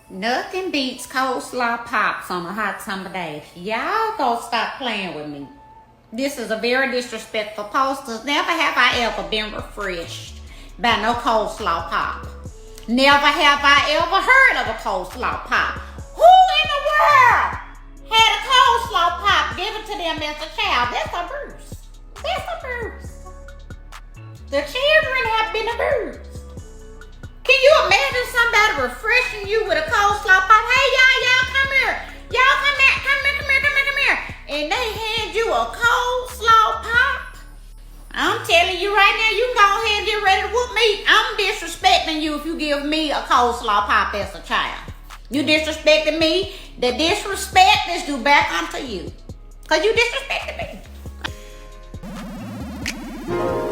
Nothing beats coleslaw pops on a hot summer day. Y'all gonna stop playing with me. This is a very disrespectful post. Never have I ever been refreshed by no coleslaw pop. Never have I ever heard of a coleslaw pop. Who in the world had a coleslaw pop given to them as a child? That's abuse. That's abuse. The children have been abused. Can you imagine somebody refreshing you with a coleslaw pop? Hey, y'all come here. Y'all come here. And they hand you a coleslaw pop? I'm telling you right now, you can go ahead and get ready to whoop me. I'm disrespecting you if you give me a coleslaw pop as a child. You disrespecting me. The disrespect is due back onto you. Because you disrespected me.